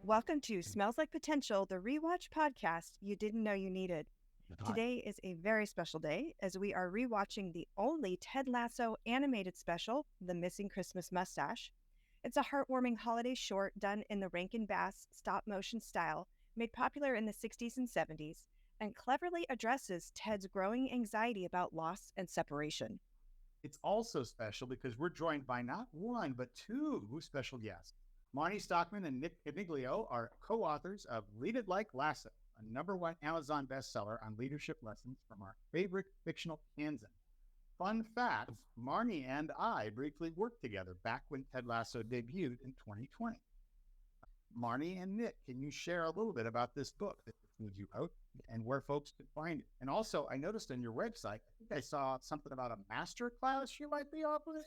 Welcome to Smells Like Potential, the rewatch podcast you didn't know you needed. Today is a very special day as we are rewatching the only Ted Lasso animated special, The Missing Christmas Mustache. It's a heartwarming holiday short done in the Rankin Bass stop-motion style, made popular in the 60s and 70s, and cleverly addresses Ted's growing anxiety about loss and separation. It's also special because we're joined by not one, but two special guests. Marnie Stockman and Nick Caniglio are co-authors of Lead It Like Lasso, a #1 Amazon bestseller on leadership lessons from our favorite fictional Kansan. Fun fact, Marnie and I briefly worked together back when Ted Lasso debuted in 2020. Marnie and Nick, can you share a little bit about this book that you wrote and where folks could find it? And also, I noticed on your website, I think I saw something about a master class you might be offering.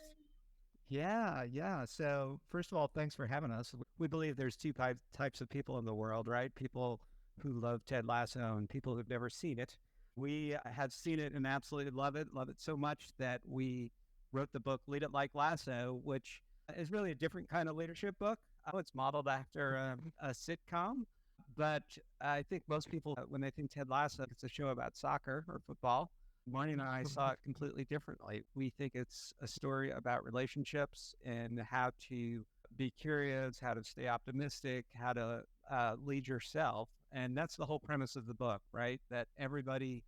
Yeah. So first of all, thanks for having us. We believe there's two types of people in the world, right? People who love Ted Lasso and people who've never seen it. We have seen it and absolutely love it so much that we wrote the book Lead It Like Lasso, which is really a different kind of leadership book. It's modeled after a sitcom, but I think most people, when they think Ted Lasso, it's a show about soccer or football. Marnie and I saw it completely differently. We think it's a story about relationships and how to be curious, how to stay optimistic, how to lead yourself. And that's the whole premise of the book, right? That everybody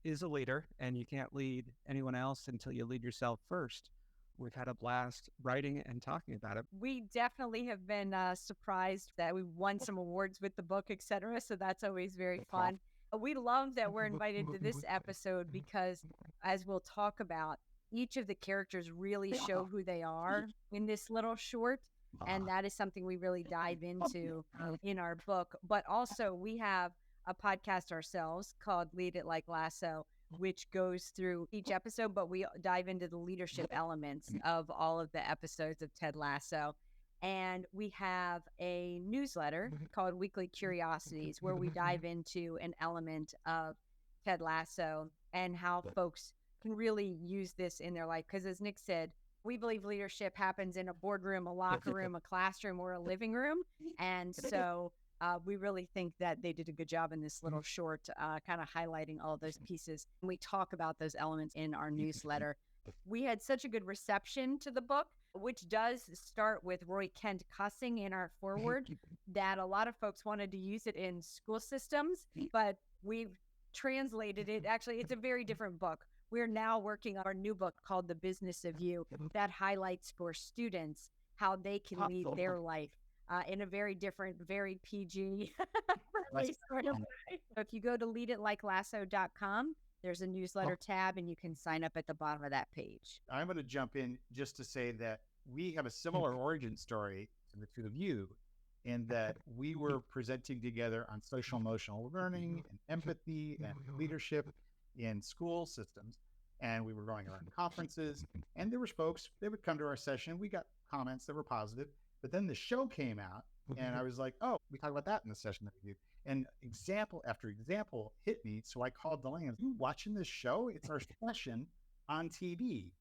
is a leader and you can't lead anyone else until you lead yourself first. We've had a blast writing and talking about it. We definitely have been surprised that we won some awards with the book, et cetera. So that's always very fun. We love that we're invited to this episode because, as we'll talk about, each of the characters really show who they are in this little short. And that is something we really dive into in our book. But also, we have a podcast ourselves called Lead It Like Lasso, which goes through each episode, but we dive into the leadership elements of all of the episodes of Ted Lasso. And we have a newsletter called Weekly Curiosities, where we dive into an element of Ted Lasso and how folks can really use this in their life. Because as Nick said, we believe leadership happens in a boardroom, a locker room, a classroom, or a living room. And so we really think that they did a good job in this little short, kind of highlighting all of those pieces. And we talk about those elements in our newsletter. We had such a good reception to the book, which does start with Roy Kent cussing in our foreword, that a lot of folks wanted to use it in school systems, but we've translated it. Actually, it's a very different book. We're now working on our new book called The Business of You that highlights for students how they can lead their life in a very different, very PG sort of way. So if you go to leaditlikelasso.com, there's a newsletter tab and you can sign up at the bottom of that page. I'm going to jump in just to say that we have a similar origin story to the two of you in that we were presenting together on social emotional learning and empathy and leadership in school systems. And we were going around conferences and there were folks, they would come to our session. We got comments that were positive, but then the show came out and I was like, oh, we talked about that in the session that we did. And example after example hit me. So I called Delaney, you watching this show? It's our session on TV.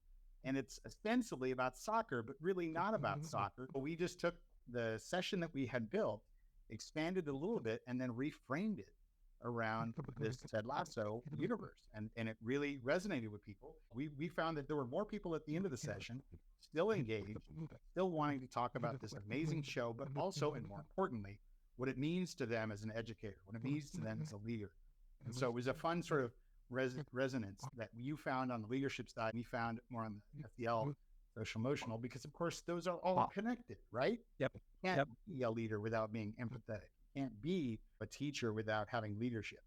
And it's ostensibly about soccer, but really not about soccer. But we just took the session that we had built, expanded it a little bit, and then reframed it around this Ted Lasso universe. And it really resonated with people. We found that there were more people at the end of the session, still engaged, still wanting to talk about this amazing show, but also, and more importantly, what it means to them as an educator, what it means to them as a leader. And so it was a fun sort of resonance that you found on the leadership side. We found more on the FDL, social emotional, because of course those are all connected, right? Yep. You can't be a leader without being empathetic. You can't be a teacher without having leadership.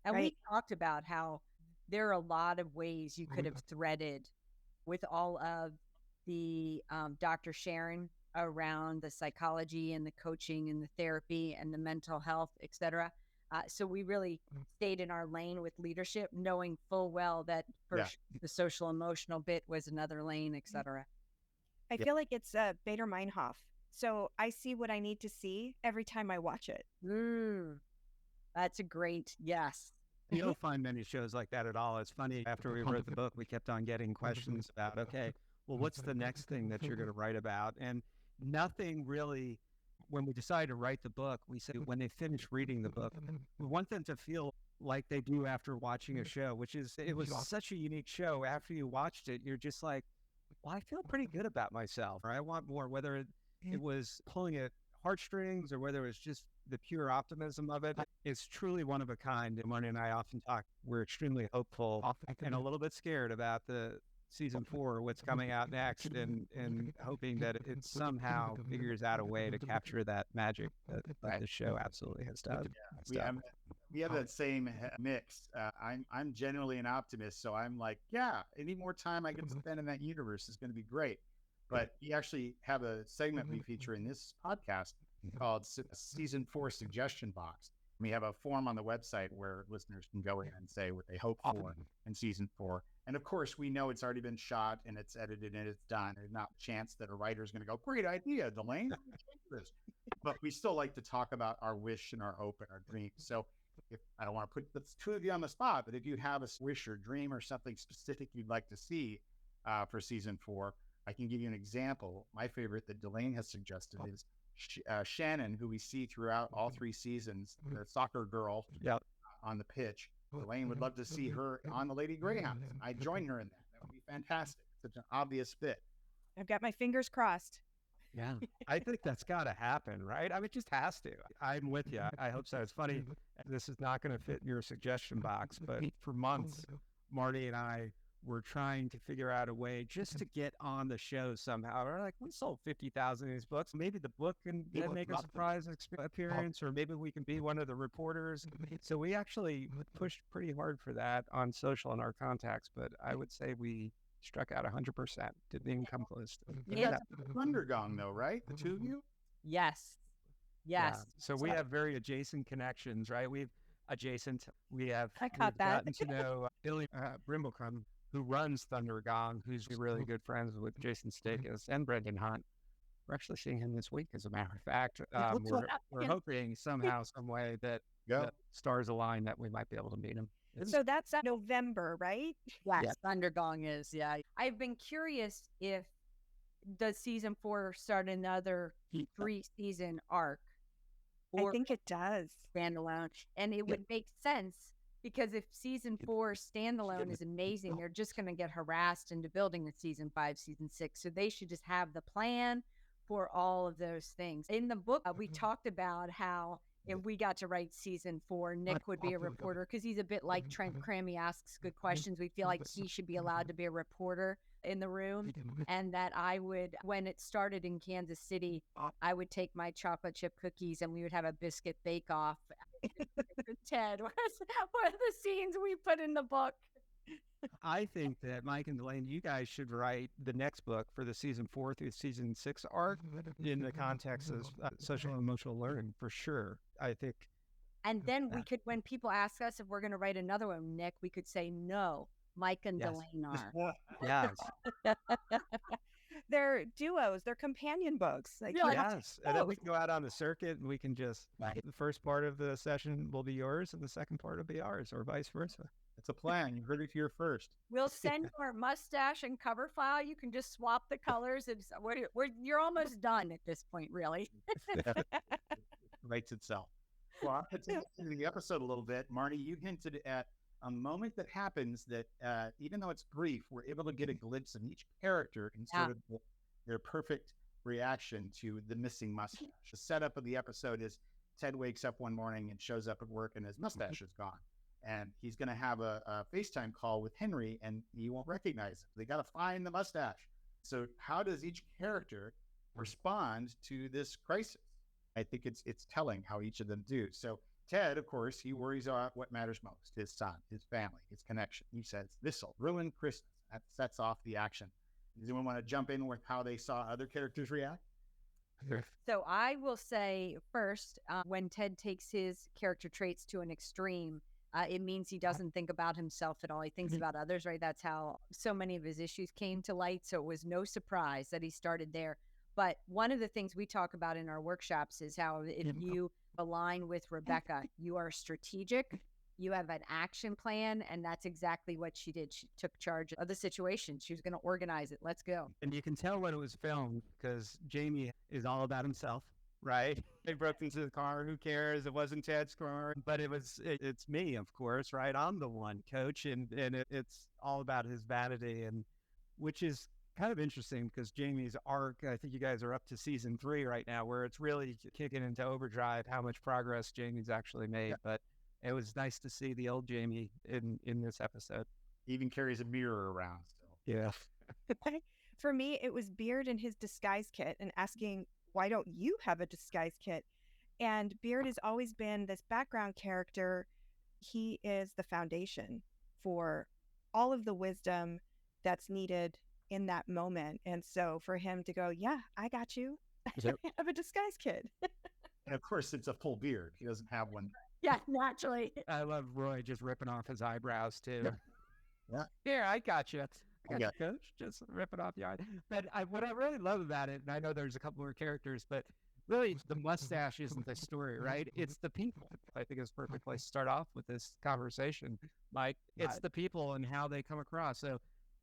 And we talked about how there are a lot of ways you could have threaded with all of the Dr. Sharon around the psychology and the coaching and the therapy and the mental health, et cetera. So we really stayed in our lane with leadership, knowing full well that the social emotional bit was another lane, et cetera. I feel like it's Bader Meinhof. So I see what I need to see every time I watch it. That's a great, yes. You don't find many shows like that at all. It's funny, after we wrote the book, we kept on getting questions about, okay, well, what's the next thing that you're going to write about? And nothing really when we decided to write the book, we said when they finish reading the book, we want them to feel like they do after watching a show, which is, it was such a unique show. After you watched it, you're just like, well, I feel pretty good about myself, or I want more, whether it was pulling at heartstrings or whether it was just the pure optimism of it. It's truly one of a kind. And Marty and I often talk, we're extremely hopeful and a little bit scared about the season 4, what's coming out next, and hoping that it somehow figures out a way to capture that magic that the show absolutely has done. We have that same mix. I'm generally an optimist, so I'm like, yeah, any more time I can spend in that universe is going to be great. But we actually have a segment we feature in this podcast called Season 4 Suggestion Box. We have a form on the website where listeners can go in and say what they hope for in Season 4. And of course, we know it's already been shot and it's edited and it's done. There's not a chance that a writer is going to go, great idea, Delane, change this. But we still like to talk about our wish and our hope and our dreams. So if I don't want to put the two of you on the spot, but if you have a wish or dream or something specific you'd like to see for Season 4, I can give you an example. My favorite that Delane has suggested is Shannon, who we see throughout all 3 seasons, the soccer girl on the pitch. Delane would love to see her on the Lady Greyhounds. I'd join her in that. That would be fantastic. Such an obvious fit. I've got my fingers crossed. Yeah, I think that's got to happen, right? I mean, it just has to. I'm with you. I hope so. It's funny. This is not going to fit in your suggestion box, but for months, Marty and I were trying to figure out a way just to get on the show somehow. We're like, we sold 50,000 of these books. Maybe the book can make a surprise appearance, or maybe we can be one of the reporters. So we actually pushed pretty hard for that on social and our contacts, but I would say we struck out 100%. Didn't even come close to it. Yeah. Thundergong, though, right? The two of you? Yes. Yeah. So we have very adjacent connections, right? We have gotten to know Billy Brimblecombe, who runs Thundergong, who's really good friends with Jason Stathis and Brendan Hunt. We're actually seeing him this week, as a matter of fact. We're hoping somehow, some way that stars align, that we might be able to meet him. So that's November, right? Yes, Thundergong is, yeah. I've been curious if does season 4 start another 3-season arc? I think it does. Standalone. And it would make sense, because if season 4 standalone is amazing, they're just going to get harassed into building the season 5, season 6. So they should just have the plan for all of those things. In the book, we talked about how if we got to write season 4, Nick would be a reporter, because he's a bit like Trent Cram. He asks good questions. We feel like he should be allowed to be a reporter in the room, and that I would, when it started in Kansas City, I would take my chocolate chip cookies and we would have a biscuit bake-off. Ted, what are the scenes we put in the book? I think that Mike and Delane, you guys should write the next book for the season 4 through season 6 arc in the context of social and emotional learning, for sure. I think. And then we could, when people ask us if we're going to write another one, Nick, we could say, no, Mike and Delane are. Yes. They're duos. They're companion books. Like, yes. And then we can go out on the circuit and we can just, the first part of the session will be yours and the second part will be ours, or vice versa. It's a plan. You heard it here first. We'll send you our mustache and cover file. You can just swap the colors. You're almost done at this point, really. Writes itself. Well, to take the episode a little bit, Marty, you hinted at a moment that happens that even though it's brief, we're able to get a glimpse of each character and sort of their perfect reaction to the missing mustache. The setup of the episode is Ted wakes up one morning and shows up at work and his mustache is gone. And he's going to have a FaceTime call with Henry and he won't recognize him. They got to find the mustache. So how does each character respond to this crisis? I think it's telling how each of them do. So Ted, of course, he worries about what matters most: his son, his family, his connection. He says, this'll ruin Christmas. That sets off the action. Does anyone want to jump in with how they saw other characters react? So I will say first, when Ted takes his character traits to an extreme, it means he doesn't think about himself at all. He thinks about others, right? That's how so many of his issues came to light. So it was no surprise that he started there. But one of the things we talk about in our workshops is how if you align with Rebecca, you are strategic, you have an action plan, and that's exactly what she did. She took charge of the situation. She was going to organize it. Let's go. And you can tell when it was filmed because Jamie is all about himself. right? They broke into the car. Who cares? It wasn't Ted's car, but it's me, of course, right? I'm the one, coach, and it's all about his vanity, and which is kind of interesting because Jamie's arc. I think you guys are up to season 3 right now, where it's really kicking into overdrive how much progress Jamie's actually made. But it was nice to see the old Jamie in this episode. He even carries a mirror around still. Yeah. For me, it was Beard and his disguise kit and asking, why don't you have a disguise kit? And Beard has always been this background character. He is the foundation for all of the wisdom that's needed in that moment. And so for him to go, yeah, I got you. Yep. I have a disguise kit. And of course, it's a full beard. He doesn't have one. Yeah, naturally. I love Roy just ripping off his eyebrows too. Yeah. Here, I got you. I got you, coach. Just ripping off your eye. But what I really love about it, and I know there's a couple more characters, but really the mustache isn't the story, right? It's the people. I think it's a perfect place to start off with this conversation, Mike. It's the people and how they come across. So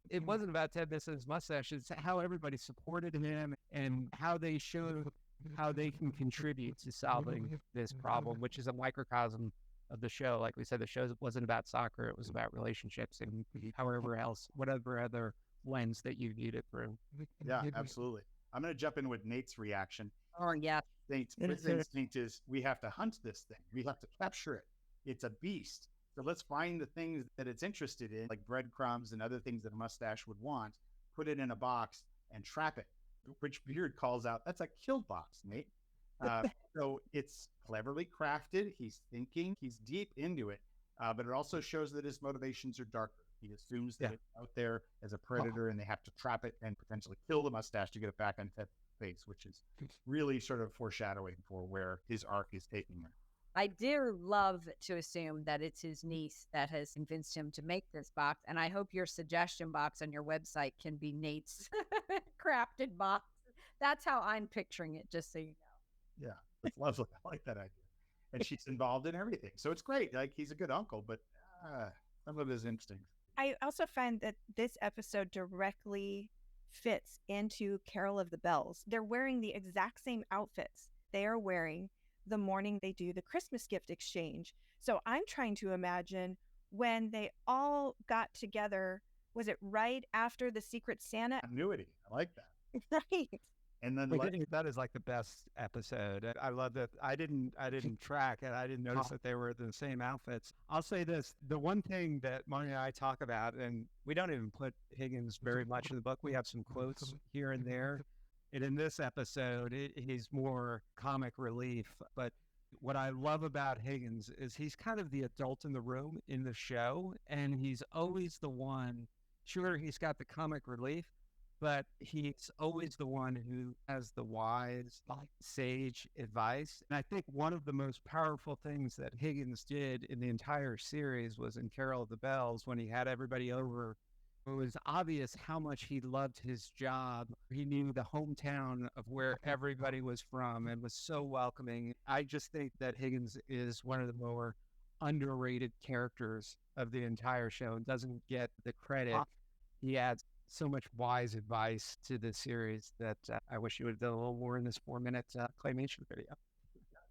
it wasn't about Ted missing his mustache. It's how everybody supported him and how they showed how they can contribute to solving this problem, which is a microcosm of the show. Like we said, the show wasn't about soccer. It was about relationships and however else, whatever other lens that you viewed it through. Yeah, absolutely. I'm going to jump in with Nate's reaction. Oh, yeah. His instinct is we have to hunt this thing. We have to capture it. It's a beast. So let's find the things that it's interested in, like breadcrumbs and other things that a mustache would want, put it in a box and trap it, which Beard calls out, that's a kill box, Nate. So it's cleverly crafted. He's thinking, he's deep into it, but it also shows that his motivations are darker. He assumes that it's out there as a predator and they have to trap it and potentially kill the mustache to get it back on Ted's face, which is really sort of foreshadowing for where his arc is taking him. I do love to assume that it's his niece that has convinced him to make this box. And I hope your suggestion box on your website can be Nate's crafted box. That's how I'm picturing it, just so you know. Yeah, it's lovely. I like that idea. And she's involved in everything. So it's great. Like, he's a good uncle, but some of his instincts. I also find that this episode directly fits into Carol of the Bells. They're wearing the exact same outfits they are wearing the morning they do the Christmas gift exchange. So I'm trying to imagine when they all got together, was it right after the Secret Santa? Continuity. I like that. Right. And then that is like the best episode. I love that. I didn't track and I didn't notice that they were in the same outfits. I'll say this: the one thing that Marty and I talk about, and we don't even put Higgins very much in the book. We have some quotes here and there. And in this episode, he's more comic relief. But what I love about Higgins is he's kind of the adult in the room in the show, and he's always the one. Sure, he's got the comic relief, but he's always the one who has the wise, sage advice. And I think one of the most powerful things that Higgins did in the entire series was in Carol of the Bells when he had everybody over. It was obvious how much he loved his job. He knew the hometown of where everybody was from and was so welcoming. I just think that Higgins is one of the more underrated characters of the entire show and doesn't get the credit. He adds so much wise advice to the series that I wish you would have done a little more in this 4-minute claymation video.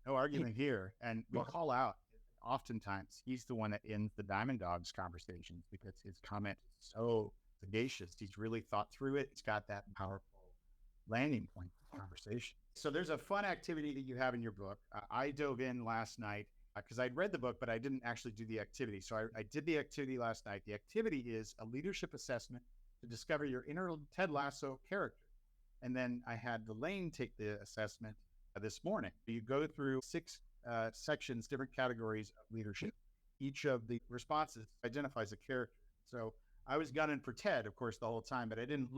No argument here. And we call out, oftentimes, he's the one that ends the Diamond Dogs conversations because his comment is so sagacious. He's really thought through it. It's got that powerful landing point conversation. So there's a fun activity that you have in your book. I dove in last night because I'd read the book, but I didn't actually do the activity. So I did the activity last night. The activity is a leadership assessment to discover your inner Ted Lasso character. And then I had Elaine take the assessment this morning. You go through 6 sections, different categories of leadership. Each of the responses identifies a character. So I was gunning for Ted, of course, the whole time, but I didn't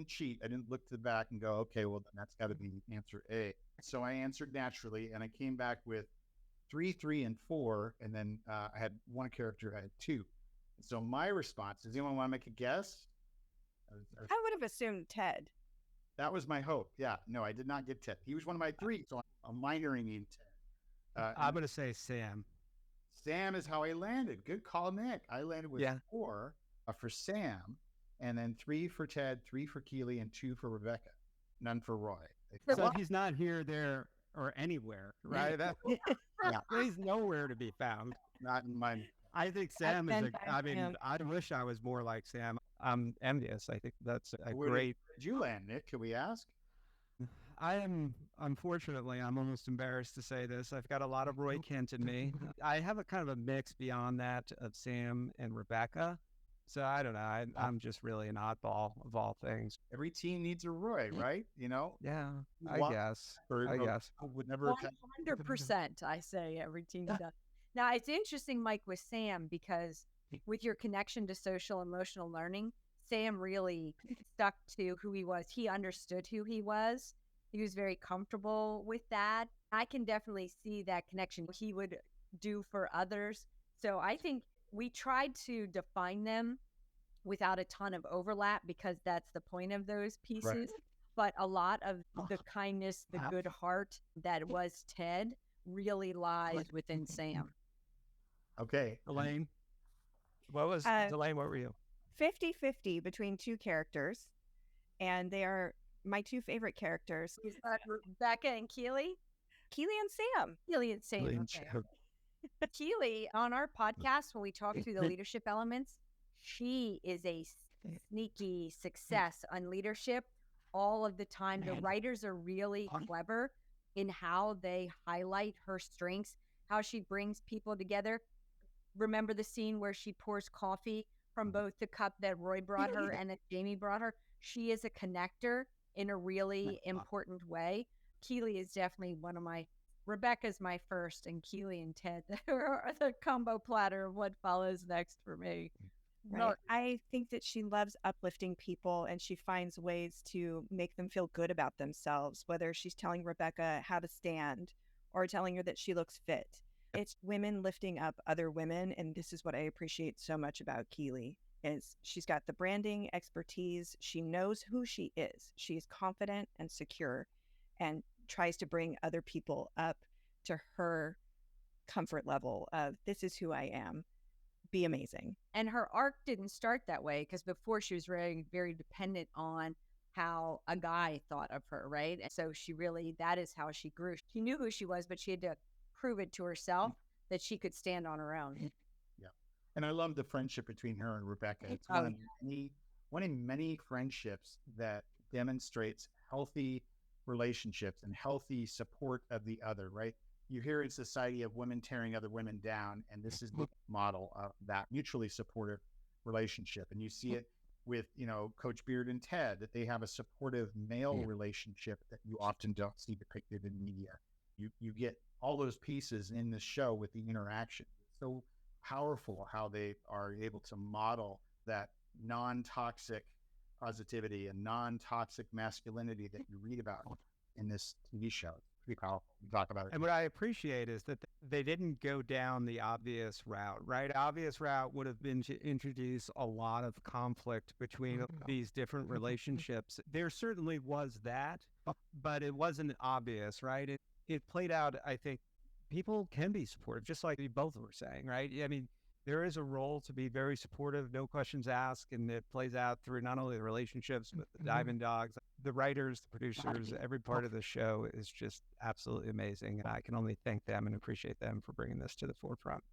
cheat. I didn't look to the back and go, okay, well, then that's got to be answer A. So I answered naturally, and I came back with 3, 3, and 4, and then I had one character, I had 2. So my response, does anyone want to make a guess? I would have assumed Ted. That was my hope. Yeah, no, I did not get Ted. He was one of my 3, so I'm minoring in Ted. I'm going to say Sam. Sam is how I landed. Good call, Nick. I landed with 4 for Sam, and then 3 for Ted, 3 for Keely, and 2 for Rebecca. None for Roy. So if he's not here, there, or anywhere, right? Yeah. He's nowhere to be found. Not in my. I think Sam is spent a, time I with mean, him. I wish I was more like Sam. I'm envious. I think that's a Where great. did you land, Nick? Can we ask? I am, unfortunately, I'm almost embarrassed to say this. I've got a lot of Roy Kent in me. I have a kind of a mix beyond that of Sam and Rebecca. So I don't know. I'm just really an oddball of all things. Every team needs a Roy, right? Yeah, I Wa- guess. or I guess. would never. 100%, I say every team does. Now, it's interesting, Mike, with Sam, because with your connection to social emotional learning, Sam really stuck to who he was. He understood who he was. He was very comfortable with that. I can definitely see that connection he would do for others. So I think we tried to define them without a ton of overlap because that's the point of those pieces. But a lot of the kindness, the good heart that was Ted really lies within Sam. Okay. Elaine, what was Elaine? What were you? 50-50 between two characters, and they are my two favorite characters, Is that Rebecca and Keely? Keely and Sam. Keely and Sam. Elaine, Okay. Keely, on our podcast, when we talk through the leadership elements, she is a sneaky success on leadership all of the time. The writers are really clever in how they highlight her strengths, how she brings people together. Remember the scene where she pours coffee from both the cup that Roy brought her and that Jamie brought her? She is a connector in a really important way. Keely is definitely one of my, Rebecca's my first, and Keely and Ted are the combo platter of what follows next for me. Right. I think that she loves uplifting people, and she finds ways to make them feel good about themselves, whether she's telling Rebecca how to stand or telling her that she looks fit. It's women lifting up other women, and this is what I appreciate so much about Keely is she's got the branding expertise. She knows who she is. She is confident and secure and tries to bring other people up to her comfort level of this is who I am. Be amazing. And her arc didn't start that way because before she was very, very dependent on how a guy thought of her, right? And so she really, that is how she grew. She knew who she was, but she had to prove it to herself that she could stand on her own. Yeah. And I love the friendship between her and Rebecca. It's one in many friendships that demonstrates healthy relationships and healthy support of the other, right? You hear in society of women tearing other women down, and this is the model of that mutually supportive relationship. And you see it with, Coach Beard and Ted, that they have a supportive male relationship that you often don't see depicted in media. You get all those pieces in the show with the interaction. It's so powerful how they are able to model that non-toxic positivity and non-toxic masculinity that you read about in this TV show. It's pretty powerful. We talk about it. And what I appreciate is that they didn't go down the obvious route, right? Obvious route would have been to introduce a lot of conflict between these different relationships. There certainly was that, but it wasn't obvious, right? It played out, I think, people can be supportive, just like you both were saying, right? I mean, there is a role to be very supportive, no questions asked, and it plays out through not only the relationships, but the Diamond Dogs, the writers, the producers, every part of the show is just absolutely amazing. And I can only thank them and appreciate them for bringing this to the forefront.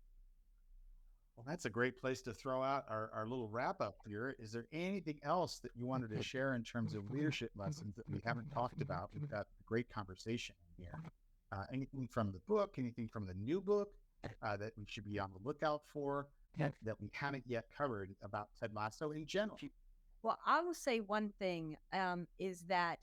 Well, that's a great place to throw out our little wrap up here. Is there anything else that you wanted to share in terms of leadership lessons that we haven't talked about? We've got a great conversation in here. Anything from the book, anything from the new book that we should be on the lookout for that we haven't yet covered about Ted Lasso in general? Well, I will say one thing is that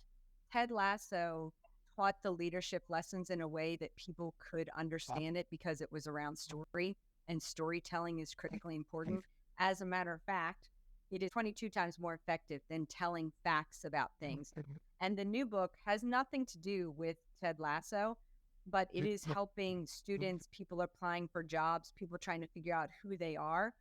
Ted Lasso taught the leadership lessons in a way that people could understand it because it was around story, and storytelling is critically important. As a matter of fact, it is 22 times more effective than telling facts about things. And the new book has nothing to do with Ted Lasso, but it is helping students, people applying for jobs, people trying to figure out who they are,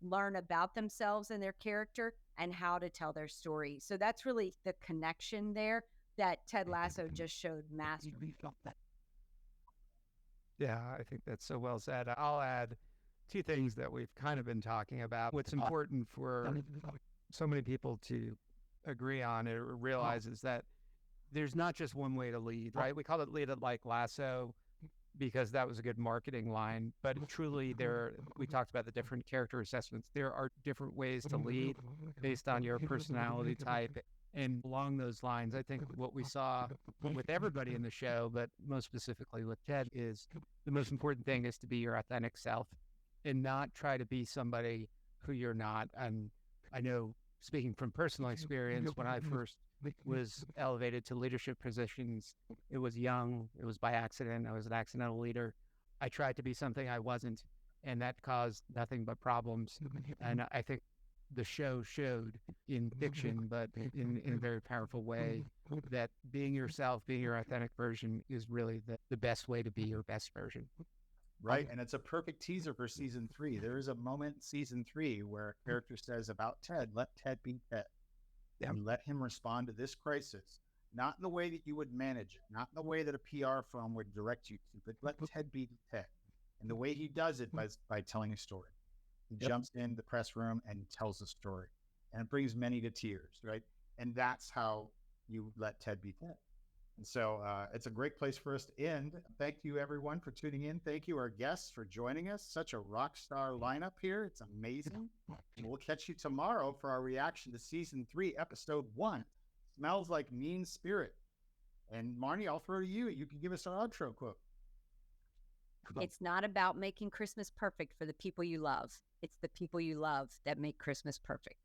learn about themselves and their character and how to tell their story. So that's really the connection there that Ted Lasso just showed mastery. Yeah, I think that's so well said. I'll add two things that we've kind of been talking about. What's important for so many people to agree on or realize is that there's not just one way to lead, right? We call it lead it like lasso because that was a good marketing line, but truly we talked about the different character assessments. There are different ways to lead based on your personality type. And along those lines, I think what we saw with everybody in the show, but most specifically with Ted, is the most important thing is to be your authentic self and not try to be somebody who you're not. And I know, speaking from personal experience, when I first was elevated to leadership positions, it was young, it was by accident, I was an accidental leader. I tried to be something I wasn't, and that caused nothing but problems. And I think the show showed in fiction, but in a very powerful way, that being yourself, being your authentic version is really the best way to be your best version. Right. And it's a perfect teaser for season 3. There is a moment in season 3 where a character says about Ted, let Ted be Ted. And let him respond to this crisis, not in the way that you would manage it, not in the way that a PR firm would direct you to, but let Ted be Ted. And the way he does it by telling a story. He jumps in the press room and he tells a story. And it brings many to tears, right? And that's how you let Ted be Ted. And so it's a great place for us to end. Thank you, everyone, for tuning in. Thank you, our guests, for joining us. Such a rock star lineup here. It's amazing. And we'll catch you tomorrow for our reaction to season 3, episode 1. Smells Like Mean Spirit. And Marnie, I'll throw to you. You can give us our outro quote. It's not about making Christmas perfect for the people you love. It's the people you love that make Christmas perfect.